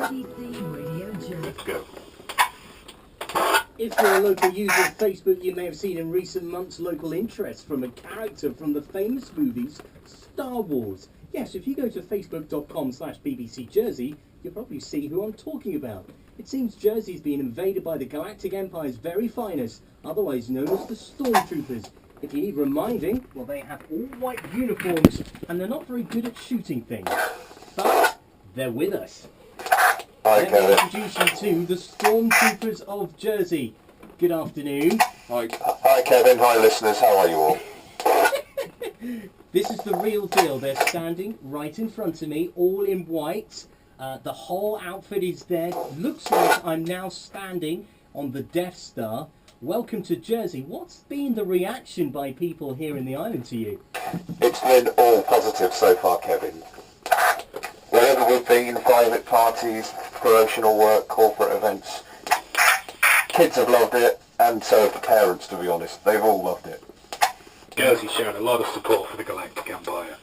BBC Radio Jersey. Let's go. If you're a local user of Facebook, you may have seen in recent months local interest from a character from the famous movies Star Wars. Yes, if you go to facebook.com/BBC Jersey, you'll probably see who I'm talking about. It seems Jersey's been invaded by the Galactic Empire's very finest, otherwise known as the Stormtroopers. If you need reminding, well, they have all white uniforms and they're not very good at shooting things. But they're with us. Let me introduce you to the Stormtroopers of Jersey. Good afternoon. Hi Kevin, hi listeners, how are you all? This is the real deal. They're standing right in front of me, all in white. The whole outfit is there. Looks like I'm now standing on the Death Star. Welcome to Jersey. What's been the reaction by people here in the island to you? It's been all positive so far, Kevin. Wherever we've been, private parties, promotional work, corporate events, kids have loved it, and so have the parents, to be honest. They've all loved it. Jersey's shown a lot of support for the Galactic Empire.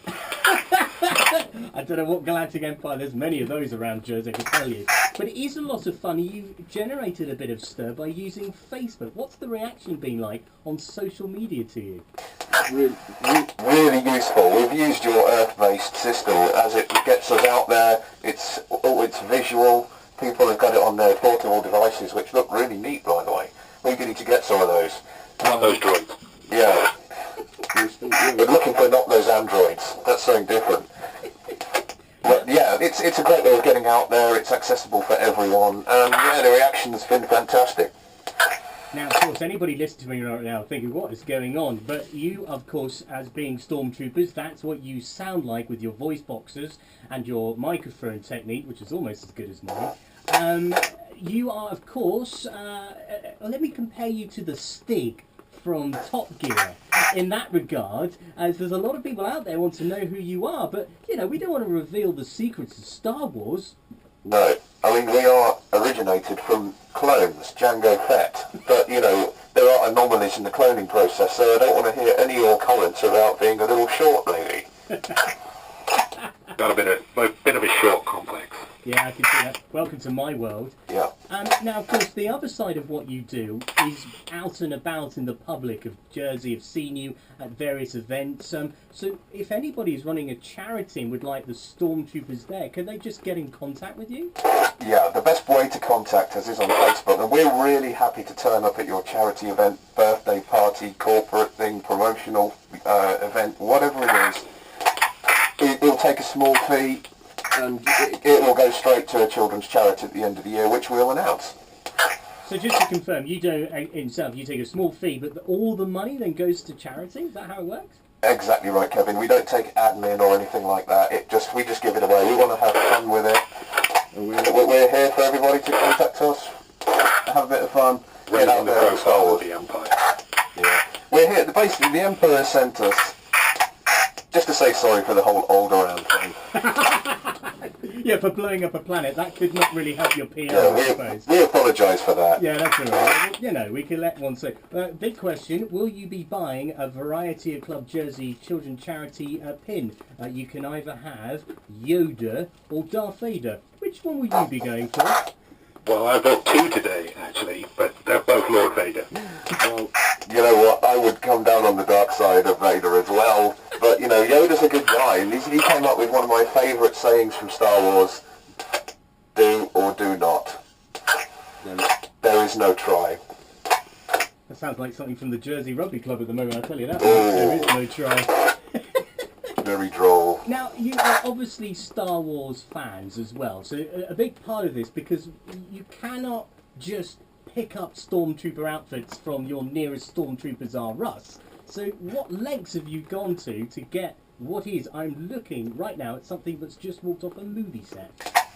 I don't know what Galactic Empire, there's many of those around Jersey, I can tell you. But it is a lot of fun. You've generated a bit of stir by using Facebook. What's the reaction been like on social media to you? Really useful. We've used your Earth-based system as it gets us out there. It's visual. People have got it on their portable devices, which look really neat, by the way. We're going to get some of those. Not those droids. Yeah. We're looking for not those androids. That's something different. But yeah, it's a great way of getting out there. It's accessible for everyone, and yeah, the reaction's been fantastic. Now, of course, anybody listening to me right now thinking, what is going on? But you, of course, as being Stormtroopers, that's what you sound like with your voice boxes and your microphone technique, which is almost as good as mine. You are, of course, let me compare you to the Stig from Top Gear. In that regard, as there's a lot of people out there want to know who you are, but, you know, we don't want to reveal the secrets of Star Wars. No, I mean, we are originated from clones, Jango Fett, but, you know, there are anomalies in the cloning process, so I don't want to hear any of your comments about being a little short, maybe. Got a bit of a short complex. Yeah, I can see that. Welcome to my world. Yeah. Now, of course, the other side of what you do is out and about in the public of Jersey. I've seen you at various events. So if anybody is running a charity and would like the Stormtroopers there, can they just get in contact with you? Yeah, the best way to contact us is on Facebook, and we're really happy to turn up at your charity event, birthday party, corporate thing, promotional event, whatever it is. It'll take a small fee, and it will go straight to a children's charity at the end of the year, which we'll announce. So just to confirm, you don't you take a small fee, but all the money then goes to charity? Is that how it works? Exactly right, Kevin. We don't take admin or anything like that. We just give it away. We want to have fun with it. And we're here for everybody to contact us, have a bit of fun, get out Raising the there and profile of the Empire. Yeah. We're here. Basically, the Emperor sent us just to say sorry for the whole Alderaan thing. Yeah, for blowing up a planet. That could not really help your PR, Yeah, I suppose. we apologise for that. Yeah, that's all right. You know, we can let one say. Big question, will you be buying a Variety of Club Jersey Children Charity pin? You can either have Yoda or Darth Vader. Which one will you be going for? Well, I bought two today, actually, but they're both Lord Vader. Well, you know what, I would come down on the dark side of Vader as well, but, you know, Yoda's a good guy, and he came up with one of my favourite sayings from Star Wars: do or do not. There is no try. That sounds like something from the Jersey Rugby Club at the moment, I'll tell you that. There is no try. Very droll. Now, you are obviously Star Wars fans as well, so a big part of this, because you cannot just pick up Stormtrooper outfits from your nearest Stormtroopers R Us. So what lengths have you gone to get what is, I'm looking right now at something that's just walked off a movie set.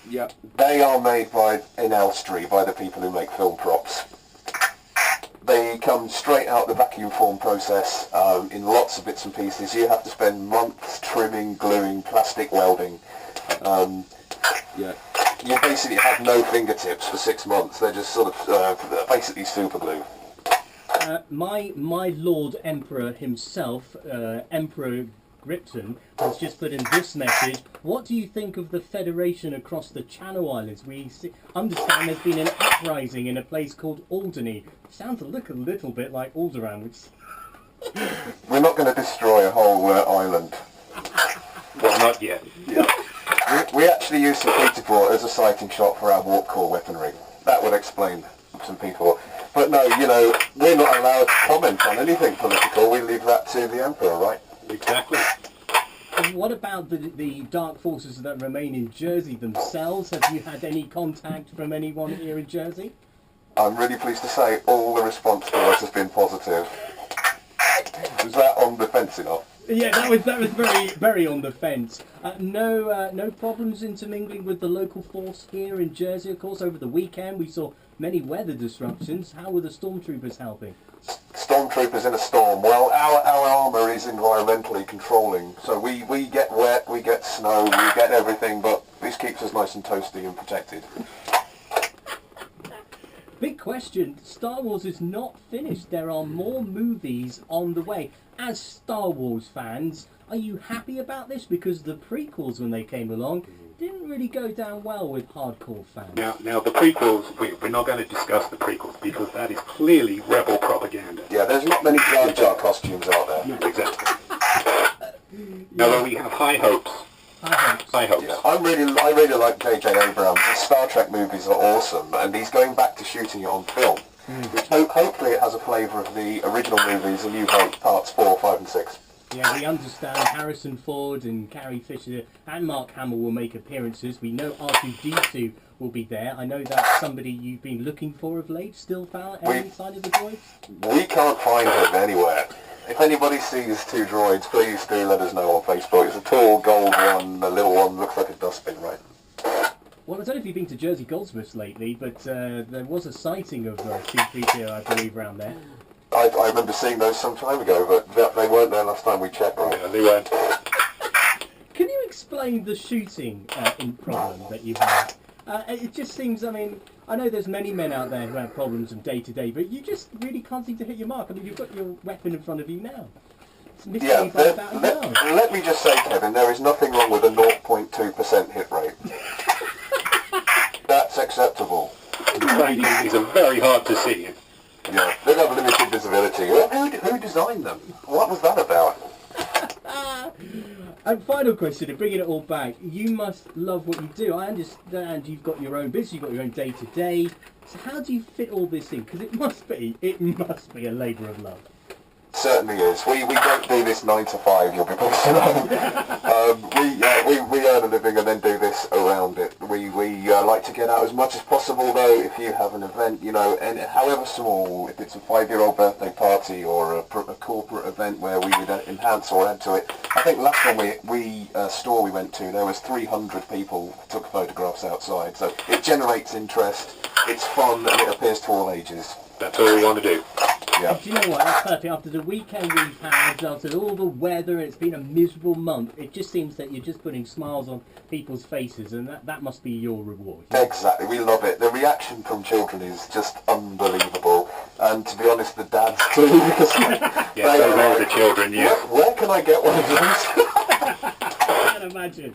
Yeah. They are made in Elstree by the people who make film props. They come straight out the vacuum form process in lots of bits and pieces. You have to spend months trimming, gluing, plastic welding. Yeah. You basically have no fingertips for 6 months. They're just sort of basically super glue. My Lord Emperor himself, Emperor Gripton has just put in this message. What do you think of the Federation across the Channel Islands? Understand there's been an uprising in a place called Alderney. Sounds a little bit like Alderaan, which... We're not going to destroy a whole island. Well, not yet. Yeah. We actually use St. Peterborough as a sighting shot for our warp core weaponry. That would explain some people. But no, you know, we're not allowed to comment on anything political. We leave that to the Emperor, right? Exactly. And what about the dark forces that remain in Jersey themselves? Have you had any contact from anyone here in Jersey? I'm really pleased to say all the response to us has been positive. Was that on the fence enough? Yeah, that was very, very on the fence. No problems intermingling with the local force here in Jersey. Of course, over the weekend we saw many weather disruptions. How were the stormtroopers helping? Stormtroopers in a storm. Well, our armour is environmentally controlling, so we get wet, we get snow, we get everything, but this keeps us nice and toasty and protected. Big question. Star Wars is not finished. There are more movies on the way. As Star Wars fans, are you happy about this? Because the prequels, when they came along, didn't really go down well with hardcore fans. Now the prequels, we're not going to discuss the prequels because that is clearly rebel propaganda. Yeah, there's not many Jar Jar costumes out there. No, exactly. Now we have high hopes. High hopes. Yeah, I really like J.J. Abrams. The Star Trek movies are awesome, and he's going back to shooting it on film. Which hopefully it has a flavour of the original movies, A New Hope, parts 4, 5 and 6. Yeah, we understand Harrison Ford and Carrie Fisher and Mark Hamill will make appearances. We know R2-D2 will be there. I know that's somebody you've been looking for of late. Still found any sign of the droids? We can't find him anywhere. If anybody sees two droids, please do let us know on Facebook. It's a tall gold one, a little one, looks like a dustbin, right? Well, I don't know if you've been to Jersey Goldsmiths lately, but there was a sighting of C-3PO, I believe, around there. I remember seeing those some time ago, but they weren't there last time we checked, right? Yeah, they weren't. Can you explain the shooting in problem that you had? It just seems, I mean, I know there's many men out there who have problems from day to day, but you just really can't seem to hit your mark. I mean, you've got your weapon in front of you now. It's missing by about a yard. Let me just say, Kevin, there is nothing wrong with a 0.2% hit rate. That's acceptable. These are very hard to see. Yeah, they have limited visibility. Who designed them? What was that about? And final question, to bringing it all back, you must love what you do. I understand you've got your own business, you've got your own day-to-day. So how do you fit all this in? Because it must be a labour of love. Certainly is. We don't do this 9 to 5, you'll be pleased to know. We earn a living and then do this around it. We like to get out as much as possible, though. If you have an event, you know, and however small, if it's a 5-year-old birthday party or a corporate event where we would enhance or add to it. I think last time store we went to, there was 300 people who took photographs outside. So it generates interest, it's fun, and it appeals to all ages. That's all we want to do. Yeah. Do you know what? That's perfect. After the weekend we've had, after all the weather, it's been a miserable month. It just seems that you're just putting smiles on people's faces, and that must be your reward. Exactly. We love it. The reaction from children is just unbelievable. And to be honest, the dads too. Because Yeah, those are the children, yeah. Where can I get one of those? I can imagine.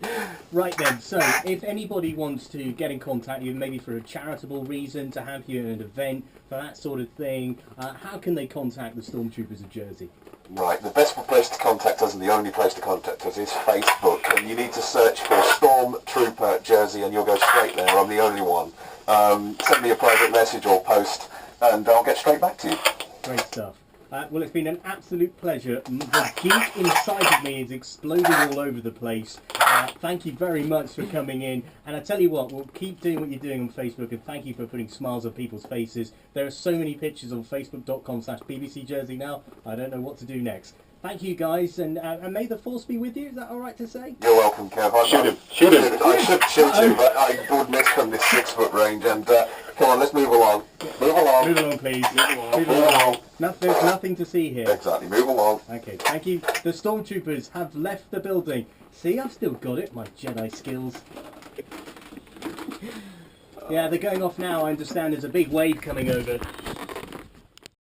Right then, so if anybody wants to get in contact with you, maybe for a charitable reason, to have you at an event, for that sort of thing, how can they contact the Stormtroopers of Jersey? Right, the best place to contact us and the only place to contact us is Facebook, and you need to search for Stormtrooper Jersey and you'll go straight there. I'm the only one. Send me a private message or post and I'll get straight back to you. Great stuff. Well, it's been an absolute pleasure. The geek inside of me is exploding all over the place. Thank you very much for coming in. And I tell you what, we'll keep doing what you're doing on Facebook, and thank you for putting smiles on people's faces. There are so many pictures on facebook.com/BBC Jersey now. I don't know what to do next. Thank you, guys, and may the force be with you. Is that all right to say? You're welcome, Kev. Shoot him. I should shoot him, but I would miss from this 6-foot range. And come on, let's move along. Move along. Move along, please. Move along. There's nothing to see here. Exactly. Move along. Okay, thank you. The Stormtroopers have left the building. See, I've still got it, my Jedi skills. Yeah, they're going off now. I understand there's a big wave coming over.